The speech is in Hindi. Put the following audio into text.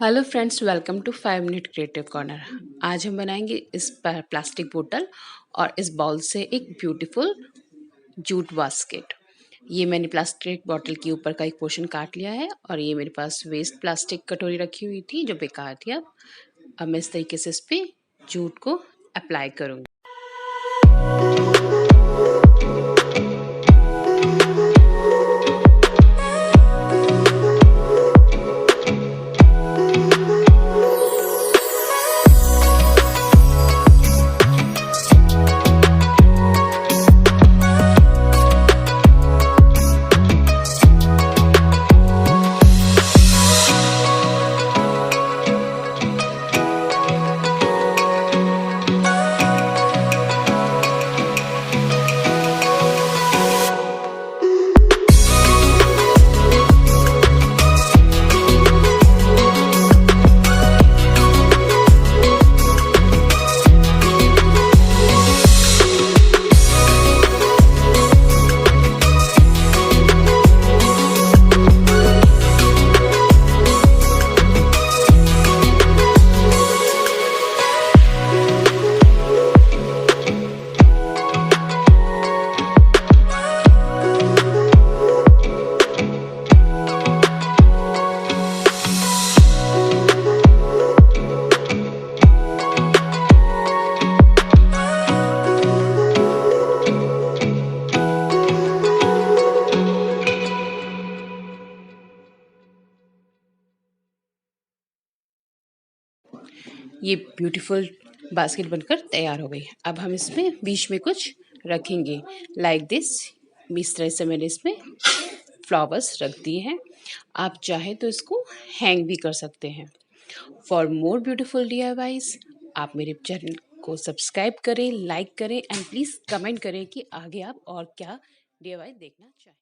Hello friends, welcome to 5 minute creative corner. आज हम बनाएंगे इस प्लास्टिक बोतल और इस बाउल से एक ब्यूटीफुल जूट बास्केट। ये मैंने प्लास्टिक बॉटल के ऊपर का एक पोर्शन काट लिया है और ये मेरे पास वेस्ट प्लास्टिक कटोरी रखी हुई थी जो बेकार थी। अब मैं इस तरीके से इस पर जूट को अप्लाई करूँगी। ये ब्यूटीफुल बास्केट बनकर तैयार हो गई। अब हम इसमें बीच में कुछ रखेंगे लाइक दिस। इस तरह से मैंने इसमें फ्लावर्स रख दिए हैं। आप चाहे तो इसको हैंग भी कर सकते हैं। फॉर मोर ब्यूटीफुल DIYs आप मेरे चैनल को सब्सक्राइब करें, लाइक करें एंड प्लीज़ कमेंट करें कि आगे आप और क्या DIY देखना चाहें।